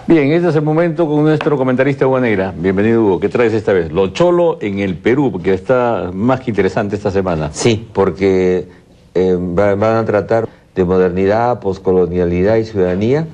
Bien, este es el momento con nuestro comentarista Hugo Negra. Bienvenido, Hugo. ¿Qué traes esta vez? Lo cholo en el Perú, porque está más que interesante esta semana. Sí, porque van a tratar de modernidad, poscolonialidad y ciudadanía.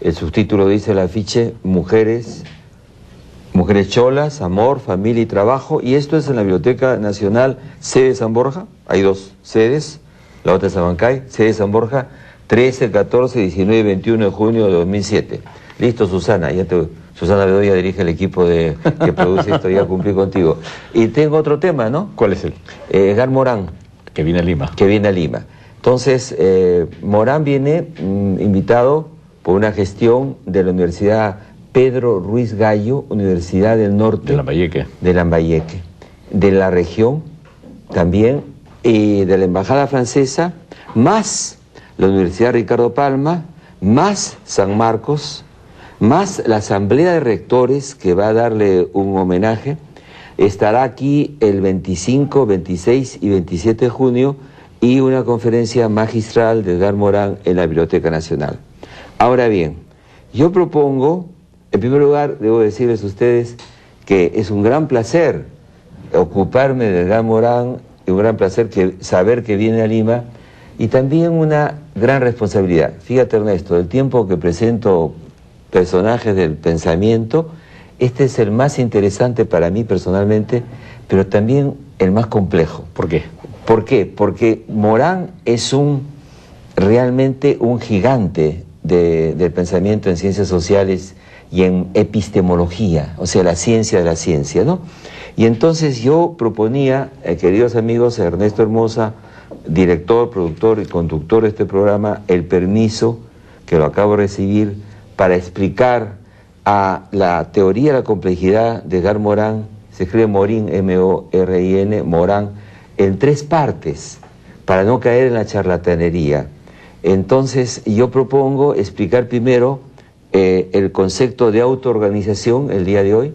El subtítulo dice el afiche: mujeres cholas, amor, familia y trabajo. Y esto es en la Biblioteca Nacional, sede San Borja. Hay dos sedes, la otra es Abancay, sede San Borja, 13, 14, 19 y 21 de junio de 2007. Listo, Susana, Susana Bedoya dirige el equipo que produce esto, ya cumplí contigo. Y tengo otro tema, ¿no? ¿Cuál es él? Edgar Morán. Que viene a Lima. Que viene a Lima. Entonces, Morán viene invitado por una gestión de la Universidad Pedro Ruiz Gallo, Universidad del Norte. De Lambayeque. De Lambayeque. De la región también, y de la Embajada Francesa, más la Universidad Ricardo Palma, más San Marcos, más la Asamblea de Rectores, que va a darle un homenaje. Estará aquí el 25, 26 y 27 de junio y una conferencia magistral de Edgar Morán en la Biblioteca Nacional. Ahora bien, yo propongo, en primer lugar, debo decirles a ustedes que es un gran placer ocuparme de Edgar Morán, y un gran placer saber que viene a Lima, y también una gran responsabilidad. Fíjate, Ernesto, el tiempo que presento personajes del pensamiento, este es el más interesante para mí personalmente, pero también el más complejo. ¿Por qué? ¿Por qué? Porque Morán es realmente un gigante del pensamiento en ciencias sociales y en epistemología, o sea, la ciencia de la ciencia, ¿no? Y entonces yo proponía, queridos amigos, a Ernesto Hermosa, director, productor y conductor de este programa, el permiso, que lo acabo de recibir, para explicar a la teoría de la complejidad de Edgar Morán. Se escribe Morin, M-O-R-I-N, Morán, en 3 partes, para no caer en la charlatanería. Entonces yo propongo explicar primero el concepto de autoorganización el día de hoy.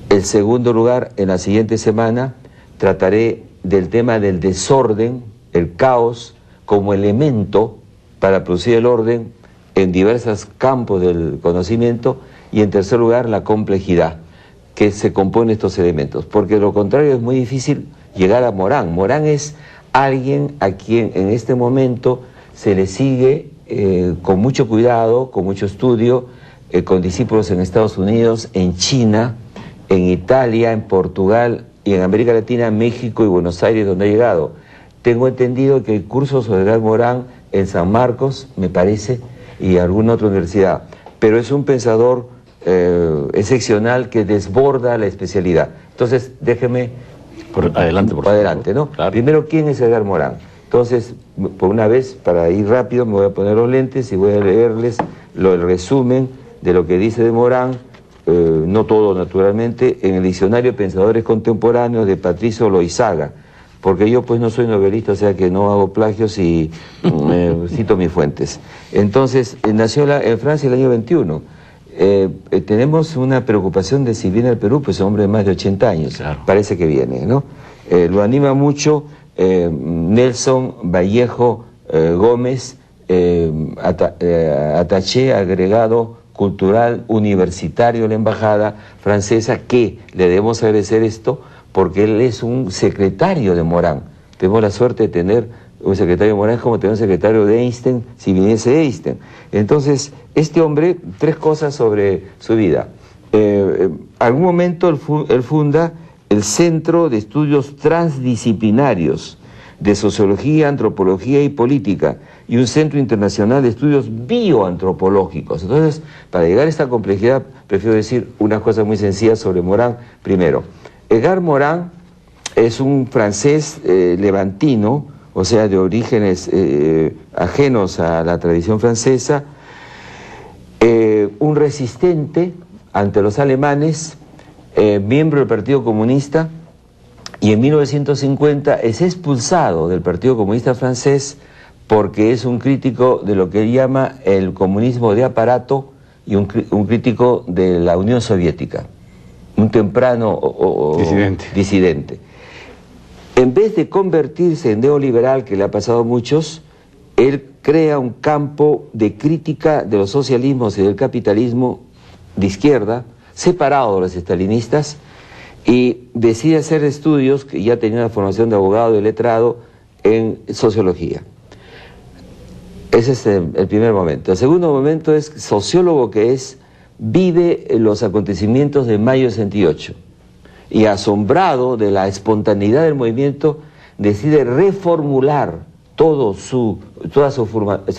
En segundo lugar, en la siguiente semana, trataré del tema del desorden, el caos, como elemento para producir el orden en diversos campos del conocimiento. Y en tercer lugar, la complejidad que se compone de estos elementos, porque de lo contrario es muy difícil llegar a Morán. Morán es alguien a quien en este momento se le sigue con mucho cuidado, con mucho estudio, con discípulos en Estados Unidos, en China, en Italia, en Portugal y en América Latina, México y Buenos Aires, donde ha llegado. Tengo entendido que hay cursos sobre Edgar Morán en San Marcos, me parece, y alguna otra universidad, pero es un pensador excepcional que desborda la especialidad. Entonces, déjeme... Adelante, por adelante, ¿no? Claro. Primero, ¿quién es Edgar Morán? Entonces, por una vez, para ir rápido, me voy a poner los lentes y voy a leerles el resumen de lo que dice de Morán, no todo naturalmente, en el Diccionario de Pensadores Contemporáneos de Patricio Loizaga, porque yo pues no soy novelista, o sea que no hago plagios y cito mis fuentes. Entonces, nació en Francia el año 21. Tenemos una preocupación de si viene al Perú, pues es un hombre de más de 80 años, claro. Parece que viene, ¿no? Lo anima mucho Nelson Vallejo Gómez, attaché agregado cultural universitario de la Embajada Francesa, que le debemos agradecer esto porque él es un secretario de Morán. Tenemos la suerte de tener un secretario de Morán, como tener un secretario de Einstein, si viniese Einstein. Entonces, este hombre, 3 cosas sobre su vida. Algún momento él funda el Centro de Estudios Transdisciplinarios de Sociología, Antropología y Política, y un Centro Internacional de Estudios Bioantropológicos. Entonces, para llegar a esta complejidad, prefiero decir unas cosas muy sencillas sobre Morán. Primero, Edgar Morán es un francés levantino, o sea, de orígenes ajenos a la tradición francesa, un resistente ante los alemanes, miembro del Partido Comunista, y en 1950 es expulsado del Partido Comunista francés porque es un crítico de lo que él llama el comunismo de aparato y un crítico de la Unión Soviética, un temprano disidente. En vez de convertirse en neoliberal, que le ha pasado a muchos, él crea un campo de crítica de los socialismos y del capitalismo de izquierda, separado de los estalinistas, y decide hacer estudios, que ya tenía una formación de abogado y letrado, en sociología. Ese es el primer momento. El segundo momento es sociólogo que es, vive los acontecimientos de mayo del 68 y asombrado de la espontaneidad del movimiento decide reformular toda su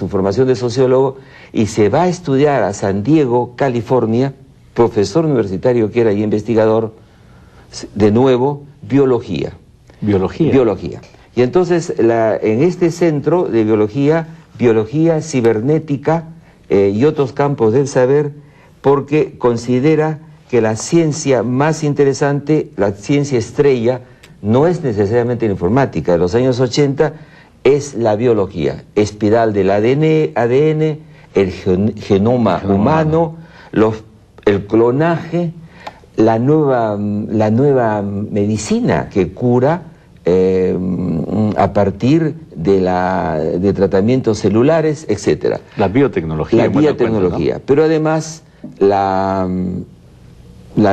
formación de sociólogo y se va a estudiar a San Diego, California, profesor universitario que era y investigador, de nuevo, biología. ¿Biología? Biología. Y entonces en este centro de biología cibernética y otros campos del saber, porque considera que la ciencia más interesante, la ciencia estrella, no es necesariamente la informática. En los años 80 es la biología, espiral del ADN, el genoma humano, el clonaje, la nueva medicina que cura a partir de tratamientos celulares, etc. La biotecnología. La biotecnología. Cuenta, ¿no? Pero además la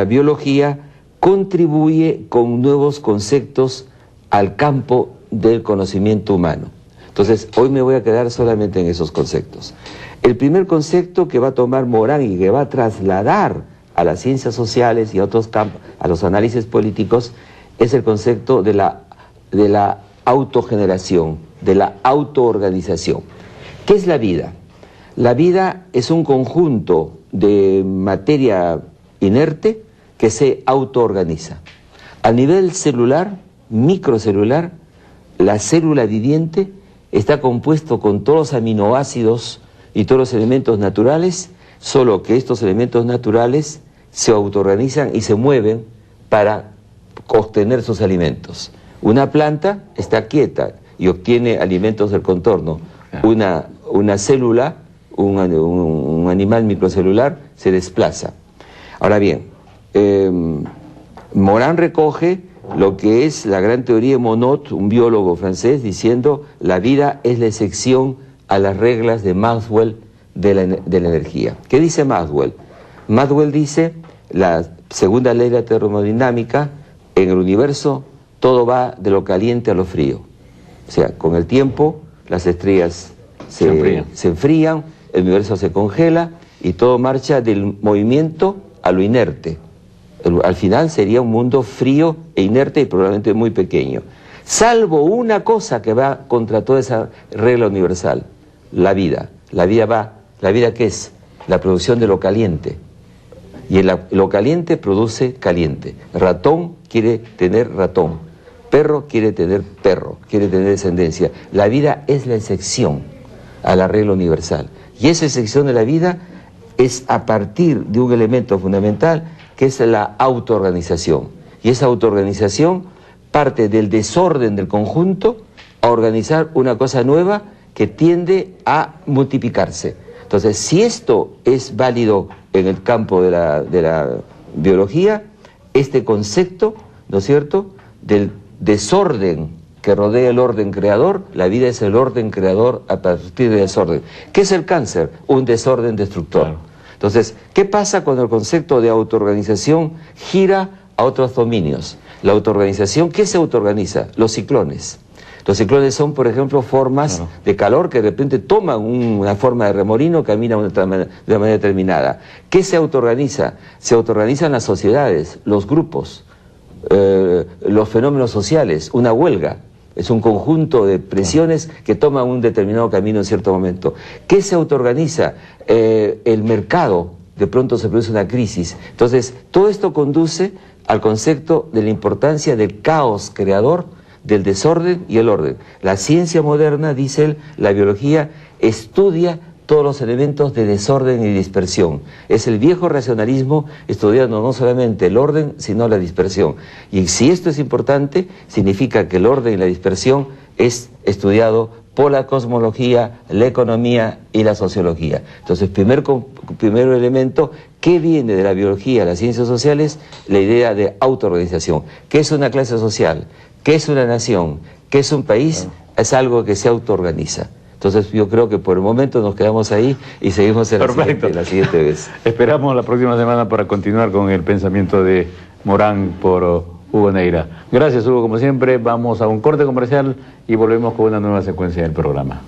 biología contribuye con nuevos conceptos al campo del conocimiento humano. Entonces, hoy me voy a quedar solamente en esos conceptos. El primer concepto que va a tomar Morán y que va a trasladar a las ciencias sociales y a otros campos, a los análisis políticos, es el concepto de la autogeneración, de la autoorganización. ¿Qué es la vida? La vida es un conjunto de materia inerte que se autoorganiza. A nivel celular, microcelular, la célula viviente está compuesto con todos los aminoácidos y todos los elementos naturales, solo que estos elementos naturales se autoorganizan y se mueven para obtener sus alimentos. Una planta está quieta y obtiene alimentos del contorno. Una célula, un animal microcelular, se desplaza. Ahora bien, Morán recoge lo que es la gran teoría de Monod, un biólogo francés, diciendo la vida es la excepción a las reglas de Maxwell de la energía. ¿Qué dice Maxwell? Maxwell dice, la segunda ley de la termodinámica, en el universo todo va de lo caliente a lo frío. O sea, con el tiempo las estrellas se enfrían, el universo se congela y todo marcha del movimiento a lo inerte. Al final sería un mundo frío e inerte y probablemente muy pequeño. Salvo una cosa que va contra toda esa regla universal, la vida. ¿La vida qué es? La producción de lo caliente. Y lo caliente produce caliente. Ratón quiere tener ratón. Perro quiere tener perro, quiere tener descendencia. La vida es la excepción a la regla universal. Y esa excepción de la vida es a partir de un elemento fundamental que es la autoorganización. Y esa autoorganización parte del desorden del conjunto a organizar una cosa nueva que tiende a multiplicarse. Entonces, si esto es válido en el campo de la biología, este concepto, ¿no es cierto?, del desorden que rodea el orden creador, la vida es el orden creador a partir del desorden. ¿Qué es el cáncer? Un desorden destructor. Claro. Entonces, ¿qué pasa cuando el concepto de autoorganización gira a otros dominios? La autoorganización, ¿qué se autoorganiza? Los ciclones. Los ciclones son, por ejemplo, formas de calor que de repente toman una forma de remolino, caminan de una manera determinada. ¿Qué se autoorganiza? Se autoorganizan las sociedades, los grupos, los fenómenos sociales, una huelga. Es un conjunto de presiones que toman un determinado camino en cierto momento. ¿Qué se autoorganiza? El mercado, de pronto se produce una crisis. Entonces, todo esto conduce al concepto de la importancia del caos creador, del desorden y el orden. La ciencia moderna, dice él, la biología, estudia todos los elementos de desorden y dispersión. Es el viejo racionalismo estudiando no solamente el orden, sino la dispersión. Y si esto es importante, significa que el orden y la dispersión es estudiado por la cosmología, la economía y la sociología. Entonces, primer elemento, ¿qué viene de la biología, las ciencias sociales? La idea de autoorganización. ¿Qué es una clase social? ¿Qué es una nación? ¿Qué es un país? Es algo que se autoorganiza. Entonces yo creo que por el momento nos quedamos ahí y seguimos en la siguiente vez. Esperamos la próxima semana para continuar con el pensamiento de Morán por Hugo Neira. Gracias, Hugo, como siempre. Vamos a un corte comercial y volvemos con una nueva secuencia del programa.